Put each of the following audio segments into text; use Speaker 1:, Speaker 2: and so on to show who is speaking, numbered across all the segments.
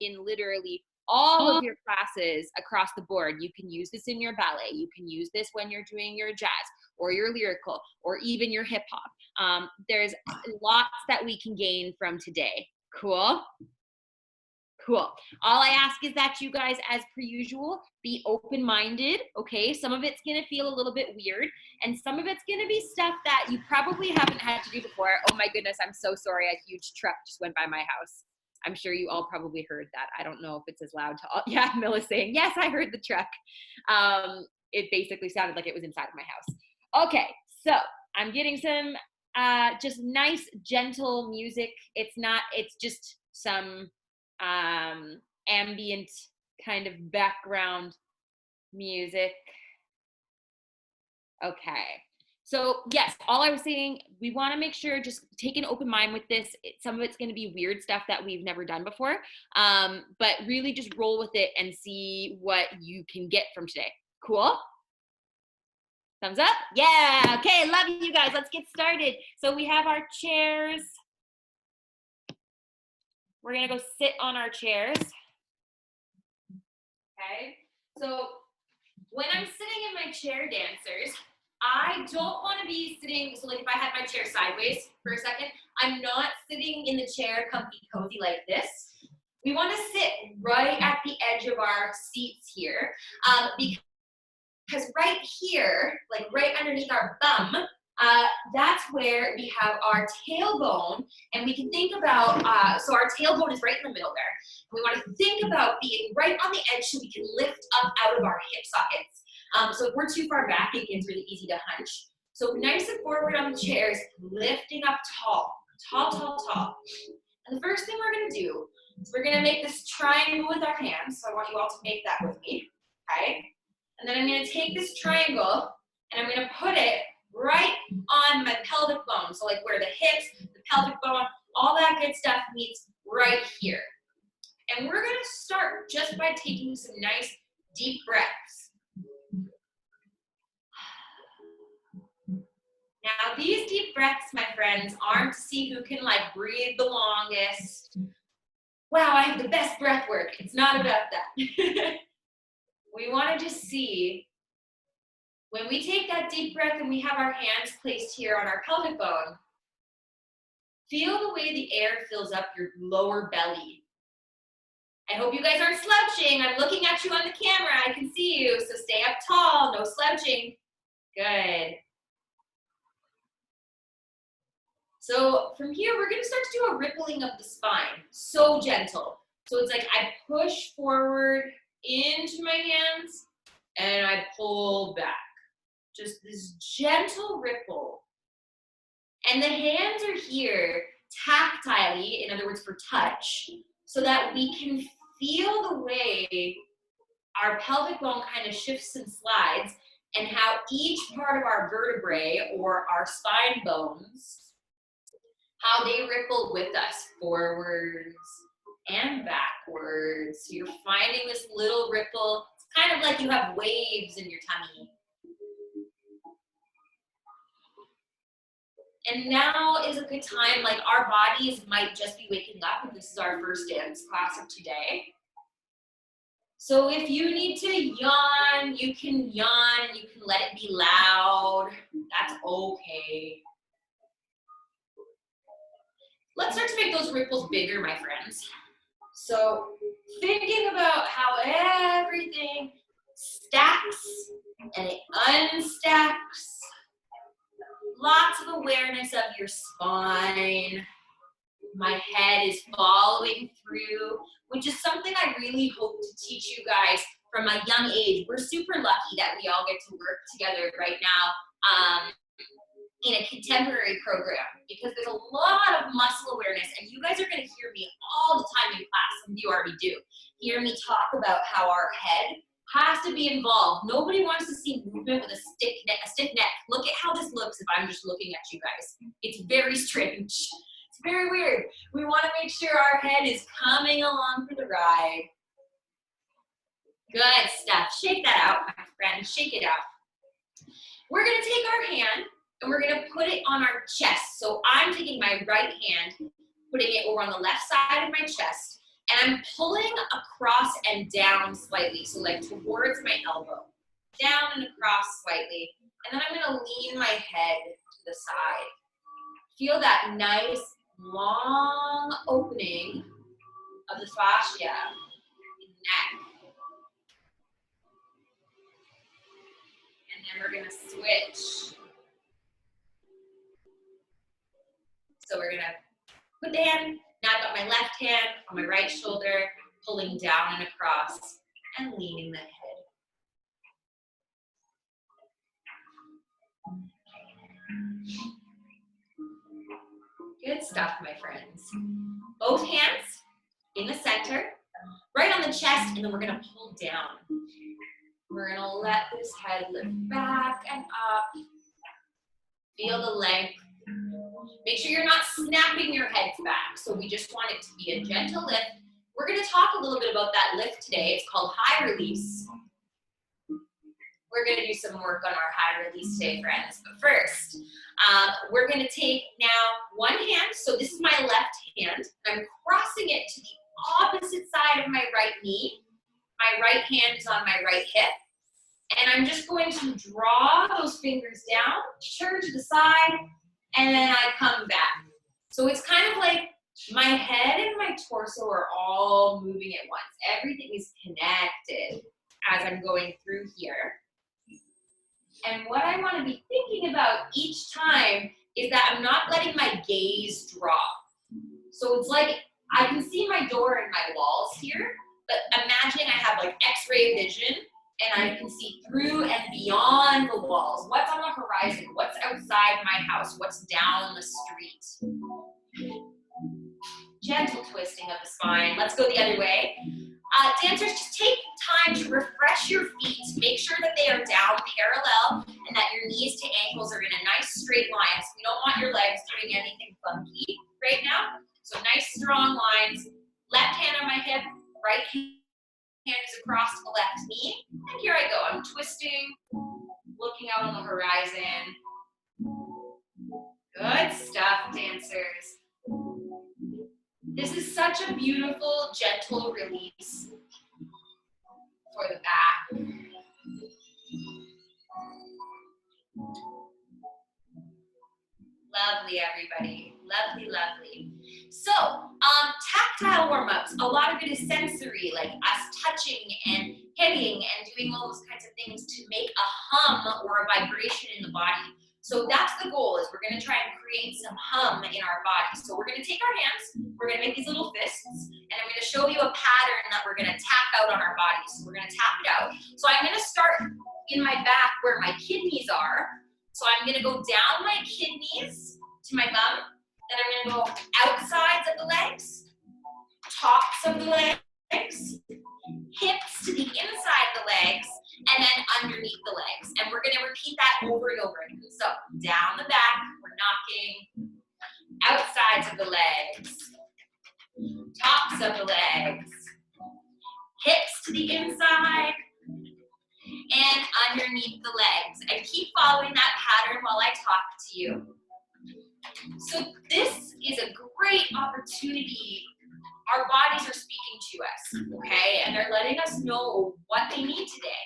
Speaker 1: in literally all of your classes across the board. You can use this in your ballet. You can use this when you're doing your jazz or your lyrical or even your hip hop. There's lots that we can gain from today. Cool? Cool. All I ask is that you guys, as per usual, be open-minded, okay? Some of it's gonna feel a little bit weird, and some of it's gonna be stuff that you probably haven't had to do before. Oh my goodness, I'm so sorry, a huge truck just went by my house. I'm sure you all probably heard that. I don't know if it's as loud to all. Yeah, Milla's saying, yes, I heard the truck. It basically sounded like it was inside of my house. Okay, so I'm getting some just nice, gentle music. It's just some ambient kind of background music. Okay. So yes, all I was saying, we want to make sure, just take an open mind with this. Some of it's going to be weird stuff that we've never done before, but really just roll with it and see what you can get from today. Cool? Thumbs up? Yeah. Okay, love you guys. Let's get started. So we have our chairs. We're gonna go sit on our chairs. Okay, so when I'm sitting in my chair, dancers, I don't want to be sitting, so like if I had my chair sideways for a second, I'm not sitting in the chair comfy cozy like this. We want to sit right at the edge of our seats here, because right here, like right underneath our bum, that's where we have our tailbone, and we can think about, so our tailbone is right in the middle there. We want to think about being right on the edge so we can lift up out of our hip sockets. So if we're too far back, it gets really easy to hunch. So nice and forward on the chairs, lifting up tall, tall, tall, tall. And the first thing we're going to do is we're going to make this triangle with our hands. So I want you all to make that with me, okay? And then I'm going to take this triangle and I'm going to put it right on my pelvic bone. So like where the hips, the pelvic bone, all that good stuff meets right here. And we're going to start just by taking some nice deep breaths. Now these deep breaths, my friends, aren't to see who can like breathe the longest. Wow, I have the best breath work. It's not about that. We want to just see, when we take that deep breath and we have our hands placed here on our pelvic bone, feel the way the air fills up your lower belly. I hope you guys aren't slouching. I'm looking at you on the camera. I can see you, so stay up tall, no slouching. Good. So from here, we're going to start to do a rippling of the spine. So gentle. So it's like I push forward into my hands and I pull back. Just this gentle ripple. And the hands are here tactilely, in other words for touch, so that we can feel the way our pelvic bone kind of shifts and slides, and how each part of our vertebrae or our spine bones, how they ripple with us forwards and backwards. So you're finding this little ripple. It's kind of like you have waves in your tummy. And now is a good time, like our bodies might just be waking up, and this is our first dance class of today. So if you need to yawn, you can yawn, you can let it be loud. That's okay. Let's start to make those ripples bigger, my friends. So thinking about how everything stacks and it unstacks. Lots of awareness of your spine. My head is following through, which is something I really hope to teach you guys from a young age. We're super lucky that we all get to work together right now in a contemporary program, because there's a lot of muscle awareness, and you guys are going to hear me all the time in class. Some of you already do. Hear me talk about how our head has to be involved. Nobody wants to see movement with a stiff neck. Look at how this looks if I'm just looking at you guys. It's very strange. It's very weird. We want to make sure our head is coming along for the ride. Good stuff. Shake that out, my friend. Shake it out. We're going to take our hand and we're going to put it on our chest. So I'm taking my right hand, putting it over on the left side of my chest, And I'm pulling across and down slightly, so like towards my elbow. Down and across slightly. And then I'm gonna lean my head to the side. Feel that nice, long opening of the fascia in the neck. And then we're gonna switch. So we're gonna put the hand, now I've got my left hand on my right shoulder, pulling down and across and leaning the head. Good stuff, my friends. Both hands in the center, right on the chest, and then we're gonna pull down. We're gonna let this head lift back and up. Feel the length. Make sure you're not snapping your heads back. So we just want it to be a gentle lift. We're gonna talk a little bit about that lift today. It's called high release. We're gonna do some work on our high release today, friends. But first, we're gonna take now one hand. So this is my left hand. I'm crossing it to the opposite side of my right knee. My right hand is on my right hip. And I'm just going to draw those fingers down, turn to the side, and then I come back. So it's kind of like my head and my torso are all moving at once. Everything is connected as I'm going through here. And what I want to be thinking about each time is that I'm not letting my gaze drop. So it's like I can see my door and my walls here, but imagining I have like X-ray vision and I can see through and beyond the walls. What's on the horizon? What's outside my house? What's down the street? Gentle twisting of the spine. Let's go the other way. Dancers, just take time to refresh your feet. Make sure that they are down parallel and that your knees to ankles are in a nice straight line. So we don't want your legs doing anything funky right now. So nice strong lines. Left hand on my hip, right hand is across the left knee. And here I go. I'm twisting, looking out on the horizon. Good stuff, dancers. This is such a beautiful, gentle release for the back. Lovely, everybody. Lovely, lovely. So, tactile warm-ups. A lot of it is sensory, like us touching and hitting and doing all those kinds of things to make a hum or a vibration in the body. So that's the goal, is we're gonna try and create some hum in our body. So we're gonna take our hands, we're gonna make these little fists, and I'm gonna show you a pattern that we're gonna tap out on our bodies. So we're gonna tap it out. So I'm gonna start in my back where my kidneys are. So I'm gonna go down my kidneys to my bum. Then I'm gonna go outsides of the legs, tops of the legs, hips to the inside of the legs, and then underneath the legs. And we're gonna repeat that over and over again. So down the back, we're knocking, outsides of the legs, tops of the legs, hips to the inside, and underneath the legs. And keep following that pattern while I talk to you. So this is a great opportunity. Our bodies are speaking to us, okay? And they're letting us know what they need today.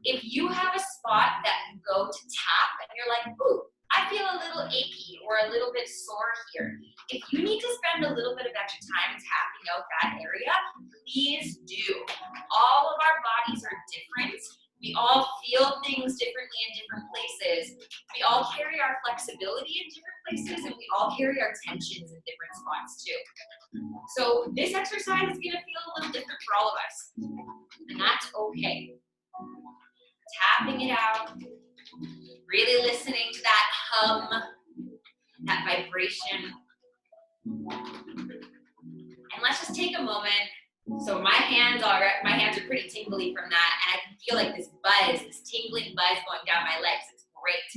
Speaker 1: If you have a spot that you go to tap and you're like, ooh, I feel a little achy or a little bit sore here. If you need to spend a little bit of extra time tapping out that area, please do. All of our bodies are different. We all feel things differently in different places. We all carry our flexibility in different places, and we all carry our tensions in different spots too. So this exercise is gonna feel a little different for all of us, and that's okay. Tapping it out, really listening to that hum, that vibration. And let's just take a moment. So my hands are pretty tingly from that, and I can feel like this buzz, this tingling buzz going down my legs. It's great.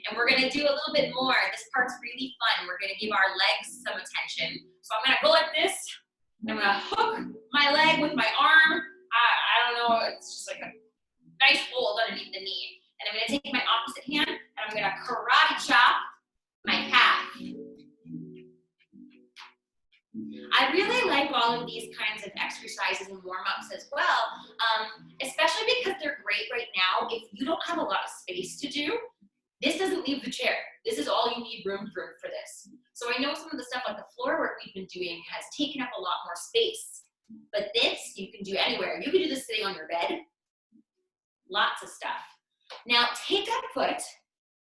Speaker 1: And we're gonna do a little bit more. This part's really fun. We're gonna give our legs some attention. So I'm gonna go like this, and I'm gonna hook my leg with my arm. I don't know, it's just like a nice hold underneath the knee. And I'm gonna take my opposite hand, and I'm gonna karate chop my calf. I really like all of these kinds of exercises and warm-ups as well, especially because they're great right now. If you don't have a lot of space to do, this doesn't leave the chair. This is all you need room for this. So I know some of the stuff like the floor work we've been doing has taken up a lot more space, but this you can do anywhere. You can do this sitting on your bed. Lots of stuff. Now take that foot,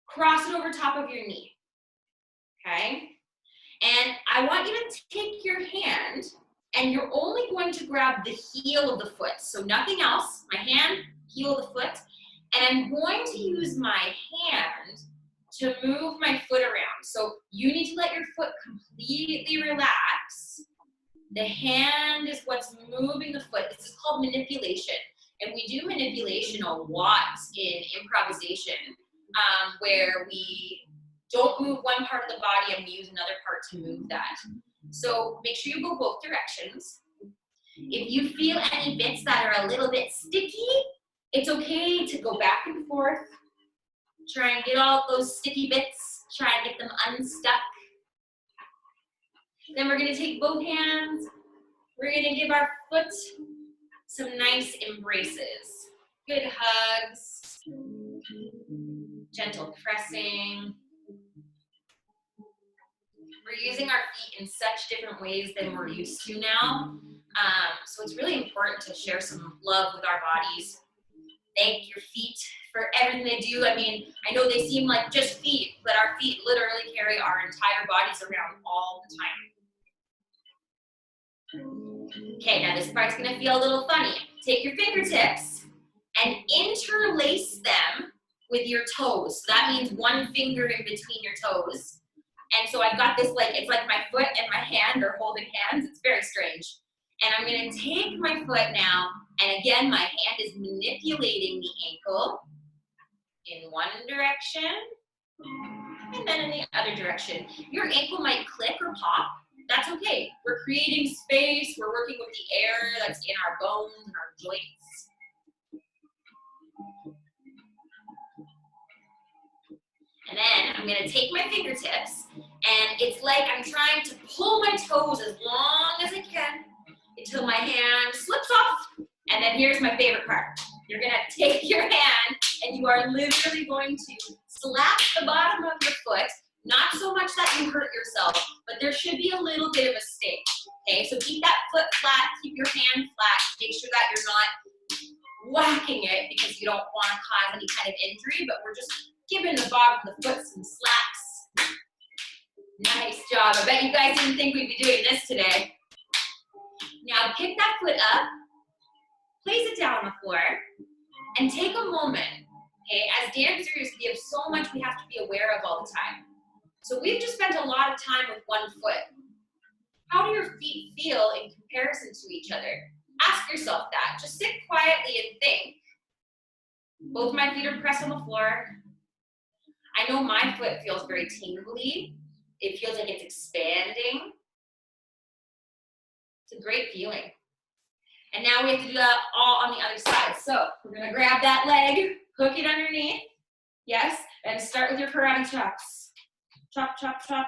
Speaker 1: cross it over top of your knee, okay? And I want you to take your hand and you're only going to grab the heel of the foot. So nothing else, my hand, heel of the foot. And I'm going to use my hand to move my foot around. So you need to let your foot completely relax. The hand is what's moving the foot. This is called manipulation. And we do manipulation a lot in improvisation, where we don't move one part of the body and we use another part to move that. So make sure you go both directions. If you feel any bits that are a little bit sticky, it's okay to go back and forth. Try and get all those sticky bits. Try and get them unstuck. Then we're gonna take both hands. We're gonna give our foot some nice embraces. Good hugs. Gentle pressing. We're using our feet in such different ways than we're used to now. So it's really important to share some love with our bodies. Thank your feet for everything they do. I mean, I know they seem like just feet, but our feet literally carry our entire bodies around all the time. Okay, now this part's gonna feel a little funny. Take your fingertips and interlace them with your toes. So that means one finger in between your toes. And so I've got this it's like my foot and my hand are holding hands. It's very strange. And I'm gonna take my foot now, and again, my hand is manipulating the ankle in one direction, and then in the other direction. Your ankle might click or pop. That's okay. We're creating space. We're working with the air that's in our bones and our joints. And then I'm gonna take my fingertips, and it's like I'm trying to pull my toes as long as I can until my hand slips off. And then here's my favorite part. You're gonna take your hand and you are literally going to slap the bottom of your foot, not so much that you hurt yourself, but there should be a little bit of a stake, okay? So keep that foot flat, keep your hand flat, make sure that you're not whacking it because you don't wanna cause any kind of injury, but we're just giving the bottom of the foot some slaps. Nice job. I bet you guys didn't think we'd be doing this today. Now pick that foot up, place it down on the floor, and take a moment, okay? As dancers, we have so much we have to be aware of all the time. So we've just spent a lot of time with one foot. How do your feet feel in comparison to each other? Ask yourself that. Just sit quietly and think. Both my feet are pressed on the floor. I know my foot feels very tingly. It feels like it's expanding. It's a great feeling. And now we have to do that all on the other side. So we're gonna grab that leg, hook it underneath, yes, and start with your karate chops. Chop, chop, chop.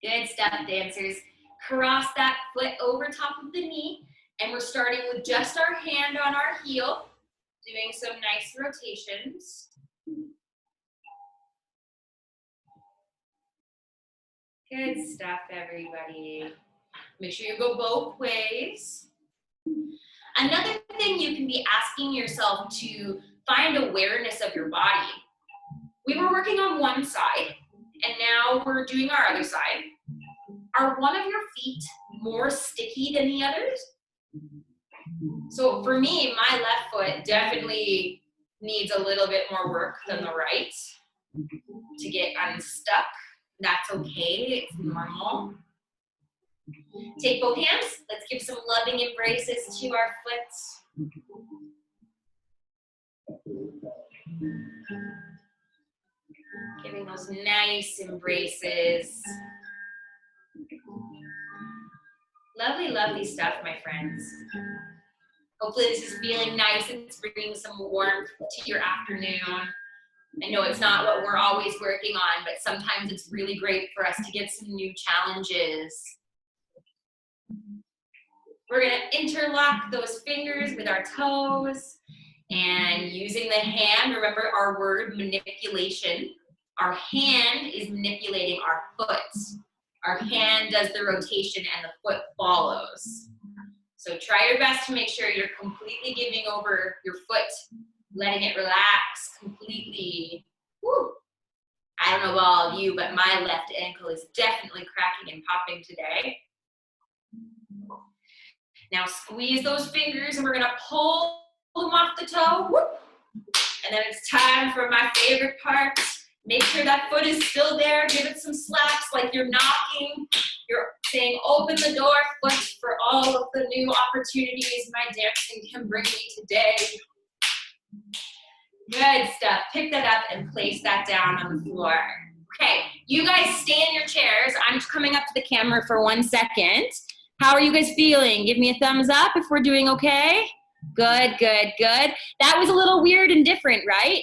Speaker 1: Good stuff, dancers. Cross that foot over top of the knee, and we're starting with just our hand on our heel, doing some nice rotations. Good stuff, everybody. Make sure you go both ways. Another thing you can be asking yourself to find awareness of your body. We were working on one side, and now we're doing our other side. Are one of your feet more sticky than the others? So for me, my left foot definitely needs a little bit more work than the right to get unstuck. That's okay, it's normal. Take both hands, let's give some loving embraces to our foot. Giving those nice embraces. Lovely, lovely stuff, my friends. Hopefully this is feeling nice. It's bringing some warmth to your afternoon. I know it's not what we're always working on, but sometimes it's really great for us to get some new challenges. We're gonna interlock those fingers with our toes and using the hand, remember our word manipulation. Our hand is manipulating our foot. Our hand does the rotation and the foot follows. So try your best to make sure you're completely giving over your foot, letting it relax completely. Woo. I don't know about all of you, but my left ankle is definitely cracking and popping today. Now squeeze those fingers and we're gonna pull them off the toe. Whoop. And then it's time for my favorite part. Make sure that foot is still there. Give it some slaps like you're knocking. You're saying open the door, foot, for all of the new opportunities my dancing can bring me today. Good stuff. Pick that up and place that down on the floor. Okay, you guys stay in your chairs. I'm just coming up to the camera for 1 second. How are you guys feeling? Give me a thumbs up if we're doing okay. Good, good, good. That was a little weird and different, right?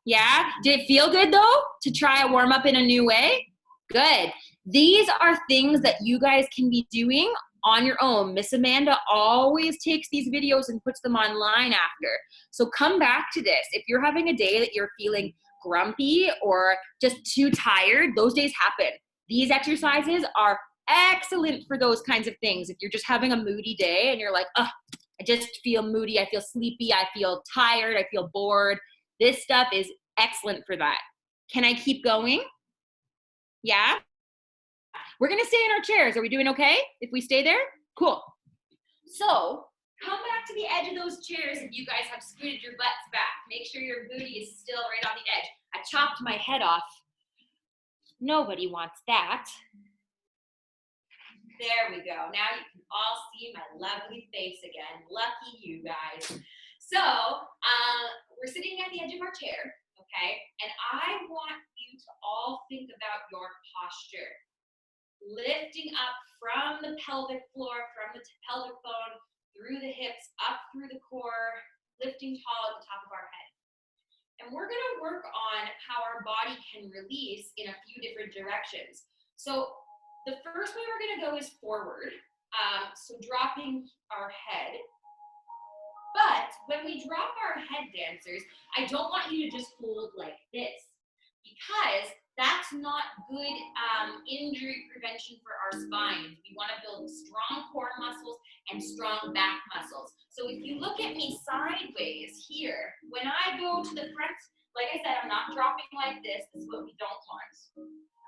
Speaker 1: Yeah? Did it feel good though to try a warm up in a new way? Good. These are things that you guys can be doing on your own. Miss Amanda always takes these videos and puts them online after. So come back to this. If you're having a day that you're feeling grumpy or just too tired, those days happen. These exercises are excellent for those kinds of things. If you're just having a moody day and you're like, oh, I just feel moody, I feel sleepy, I feel tired, I feel bored. This stuff is excellent for that. Can I keep going? Yeah? We're gonna stay in our chairs. Are we doing okay if we stay there? Cool. So come back to the edge of those chairs if you guys have scooted your butts back. Make sure your booty is still right on the edge. I chopped my head off. Nobody wants that. There we go. Now you can all see my lovely face again. Lucky you guys. So we're sitting at the edge of our chair, okay? And I want you to all think about your posture. Lifting up from the pelvic floor, from the pelvic bone, through the hips, up through the core, lifting tall at the top of our head. And we're gonna work on how our body can release in a few different directions. So the first way we're gonna go is forward, so dropping our head. But when we drop our head, dancers, I don't want you to just hold like this, because that's not good injury prevention for our spines. We wanna build strong core muscles and strong back muscles. So if you look at me sideways here, when I go to the front, like I said, I'm not dropping like this. This is what we don't want.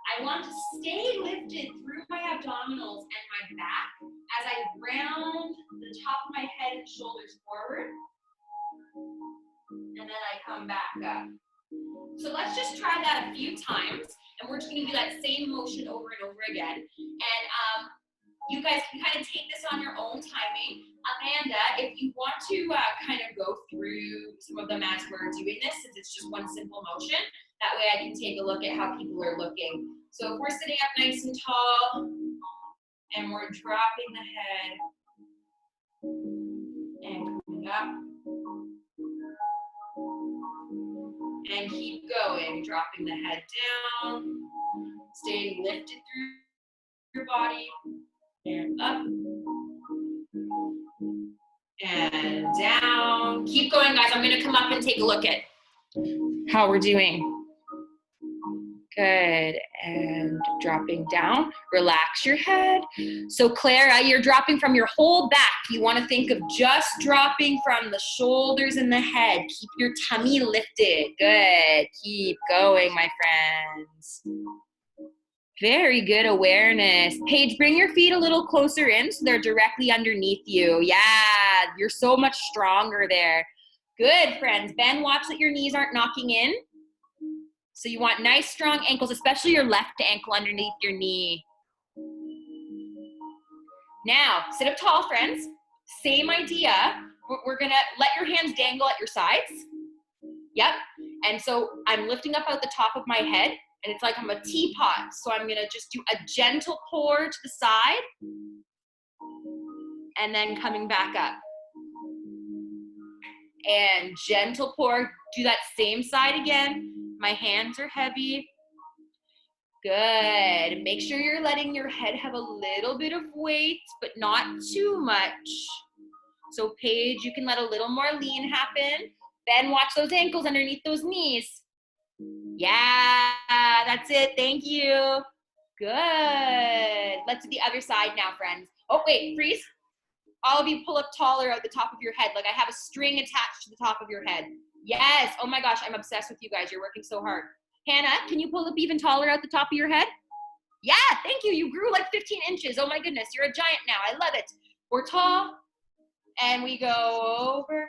Speaker 1: I want to stay lifted through my abdominals and my back as I round the top of my head and shoulders forward. And then I come back up. So let's just try that a few times. And we're just going to do that same motion over and over again. And you guys can kind of take this on your own timing. Amanda, if you want to kind of go through some of them as we're doing this, since it's just one simple motion, that way I can take a look at how people are looking. So if we're sitting up nice and tall, and we're dropping the head, and coming up, and keep going, dropping the head down, staying lifted through your body, and up, and down. Keep going, guys. I'm gonna come up and take a look at how we're doing. Good, and dropping down, relax your head. So Clara, you're dropping from your whole back. You wanna think of just dropping from the shoulders and the head. Keep your tummy lifted, good. Keep going, my friends. Very good awareness. Paige, bring your feet a little closer in so they're directly underneath you. Yeah, you're so much stronger there. Good, friends. Ben, watch that your knees aren't knocking in. So you want nice, strong ankles, especially your left ankle underneath your knee. Now, sit up tall, friends. Same idea. We're gonna let your hands dangle at your sides. Yep. And so I'm lifting up out the top of my head, and it's like I'm a teapot. So I'm gonna just do a gentle pour to the side, and then coming back up.
Speaker 2: and gentle pour. Do that same side again. My hands are heavy. Good. Make sure you're letting your head have a little bit of weight, but not too much. So Paige, you can let a little more lean happen. Ben, watch those ankles underneath those knees. Yeah, that's it. Thank you. Good. Let's do the other side now, friends. Oh, wait, freeze. All of you pull up taller at the top of your head. Like I have a string attached to the top of your head. Yes. Oh my gosh, I'm obsessed with you guys. You're working so hard. Hannah, can you pull up even taller at the top of your head? Yeah, thank you. You grew like 15 inches. Oh my goodness, you're a giant now. I love it. We're tall, and we go over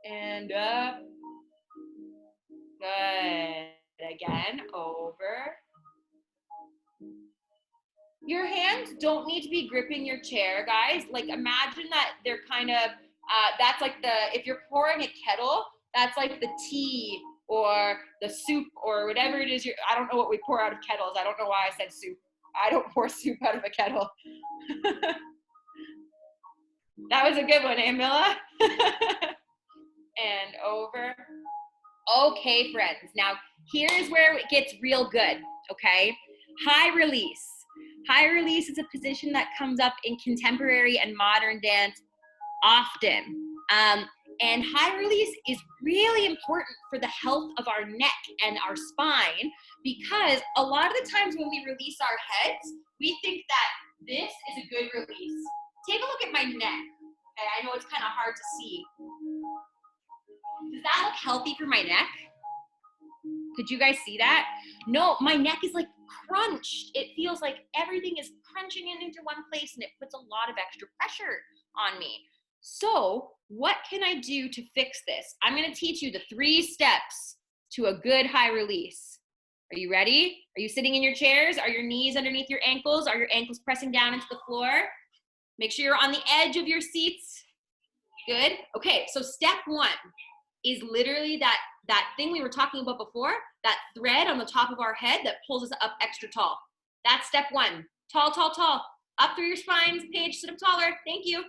Speaker 2: and up. Good. Again, over. Your hands don't need to be gripping your chair, guys. Like imagine that they're kind of, that's like if you're pouring a kettle, that's like the tea or the soup or whatever it is. I don't know what we pour out of kettles. I don't know why I said soup. I don't pour soup out of a kettle. That was a good one, eh, Mila? And over. Okay, friends. Now, here's where it gets real good, okay? High release. High release is a position that comes up in contemporary and modern dance often. And high release is really important for the health of our neck and our spine because a lot of the times when we release our heads, we think that this is a good release. Take a look at my neck. Okay, I know it's kind of hard to see. Does that look healthy for my neck? Could you guys see that? No, my neck is like crunched. It feels like everything is crunching into one place and it puts a lot of extra pressure on me. So what can I do to fix this? I'm gonna teach you the 3 steps to a good high release. Are you ready? Are you sitting in your chairs? Are your knees underneath your ankles? Are your ankles pressing down into the floor? Make sure you're on the edge of your seats. Good. Okay, so step 1 is literally that thing we were talking about before, that thread on the top of our head that pulls us up extra tall. That's step 1. Tall, tall, tall. Up through your spines. Paige, sit up taller. Thank you.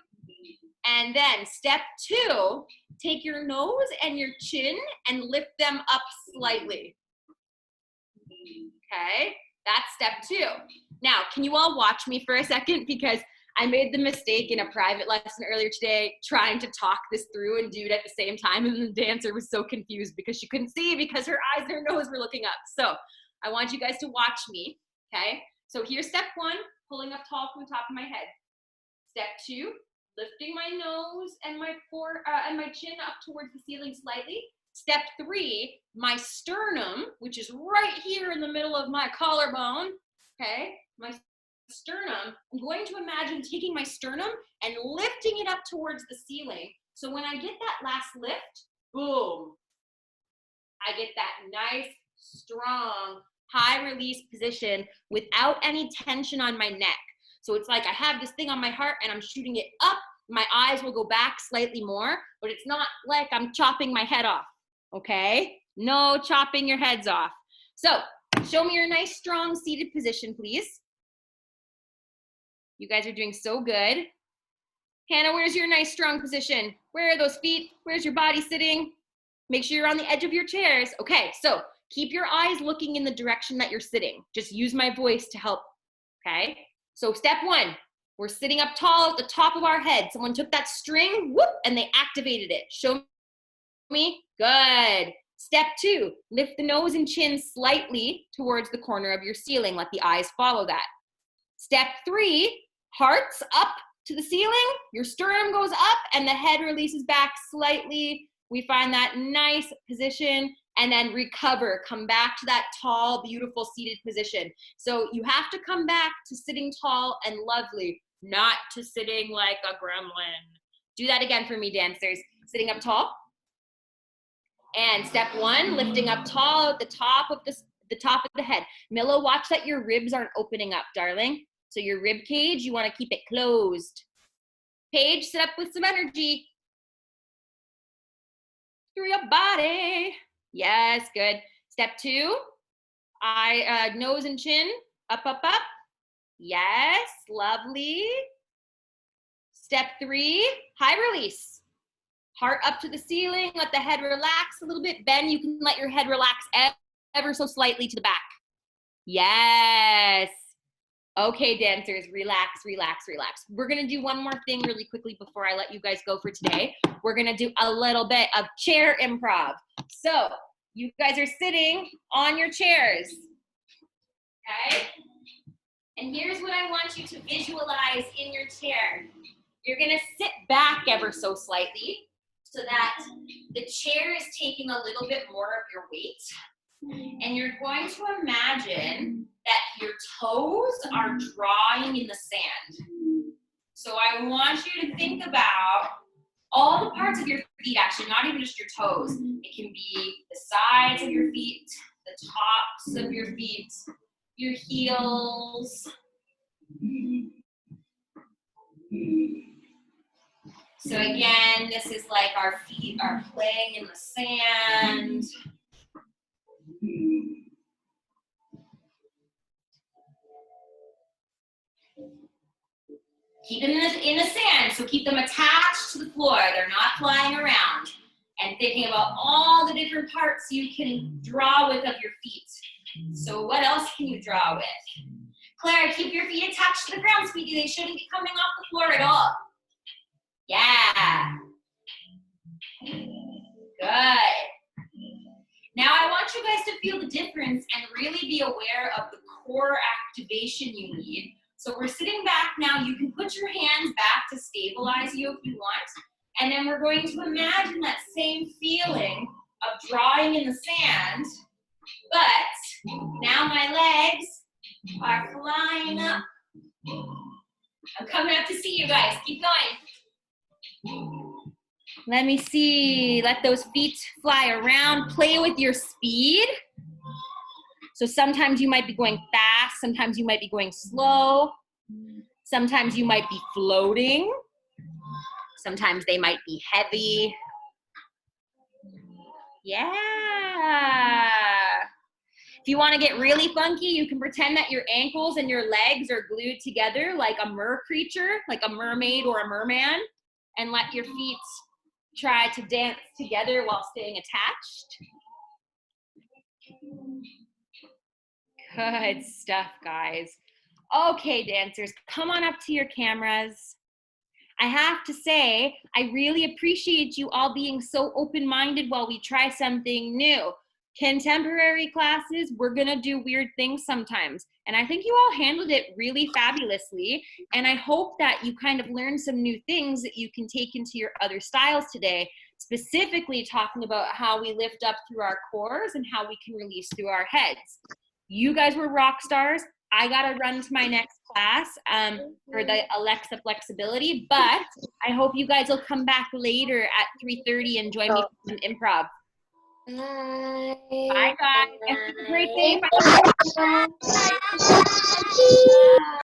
Speaker 2: And then step 2, take your nose and your chin and lift them up slightly. Okay, that's step 2. Now, can you all watch me for a second? Because I made the mistake in a private lesson earlier today trying to talk this through and do it at the same time, and the dancer was so confused because she couldn't see because her eyes and her nose were looking up. So I want you guys to watch me, okay? So here's step 1, pulling up tall from the top of my head. Step 2, lifting my nose and my chin up towards the ceiling slightly. Step 3, my sternum, which is right here in the middle of my collarbone, okay? My sternum, I'm going to imagine taking my sternum and lifting it up towards the ceiling. So when I get that last lift, boom, I get that nice, strong, high release position without any tension on my neck. So it's like I have this thing on my heart and I'm shooting it up. My eyes will go back slightly more, but it's not like I'm chopping my head off, okay? No chopping your heads off. So show me your nice, strong seated position, please. You guys are doing so good. Hannah, where's your nice strong position? Where are those feet? Where's your body sitting? Make sure you're on the edge of your chairs. Okay, so keep your eyes looking in the direction that you're sitting. Just use my voice to help, okay? So step 1, we're sitting up tall at the top of our head. Someone took that string, whoop, and they activated it. Show me, good. Step 2, lift the nose and chin slightly towards the corner of your ceiling. Let the eyes follow that. Step 3, hearts up to the ceiling, your sternum goes up and the head releases back slightly. We find that nice position and then recover, come back to that tall, beautiful seated position. So you have to come back to sitting tall and lovely, not to sitting like a gremlin. Do that again for me, dancers. Sitting up tall. And step 1, lifting up tall at the top of the head. Milo, watch that your ribs aren't opening up, darling. So your rib cage, you want to keep it closed. Paige, sit up with some energy. Through your body. Yes, good. Step 2, nose and chin, up, up, up. Yes, lovely. Step 3, high release. Heart up to the ceiling. Let the head relax a little bit. Ben, you can let your head relax ever so slightly to the back. Yes. Okay, dancers, relax, relax, relax. We're gonna do one more thing really quickly before I let you guys go for today. We're gonna do a little bit of chair improv. So you guys are sitting on your chairs, okay? And here's what I want you to visualize in your chair. You're gonna sit back ever so slightly so that the chair is taking a little bit more of your weight. And you're going to imagine that your toes are drawing in the sand. So I want you to think about all the parts of your feet, actually, not even just your toes. It can be the sides of your feet, the tops of your feet, your heels. So again, this is like our feet are playing in the sand. Keep them in the sand, so keep them attached to the floor. They're not flying around. And thinking about all the different parts you can draw with of your feet. So what else can you draw with? Claire, keep your feet attached to the ground, sweetie. They shouldn't be coming off the floor at all. Yeah. Good. Now I want you guys to feel the difference and really be aware of the core activation you need. So we're sitting back now. You can put your hands back to stabilize you if you want. And then we're going to imagine that same feeling of drawing in the sand. But now my legs are flying up. I'm coming up to see you guys. Keep going. Let me see. Let those feet fly around. Play with your speed. So sometimes you might be going fast. Sometimes you might be going slow. Sometimes you might be floating. Sometimes they might be heavy. Yeah. If you want to get really funky, you can pretend that your ankles and your legs are glued together like a mer creature, like a mermaid or a merman, and let your feet try to dance together while staying attached. Good stuff, guys. Okay, dancers, come on up to your cameras. I have to say, I really appreciate you all being so open-minded while we try something new. Contemporary classes, we're gonna do weird things sometimes. And I think you all handled it really fabulously. And I hope that you kind of learned some new things that you can take into your other styles today, specifically talking about how we lift up through our cores and how we can release through our heads. You guys were rock stars. I gotta run to my next class for the Alexa flexibility, but I hope you guys will come back later at 3:30 and join me for some improv. Bye, guys. Have a great day. Bye.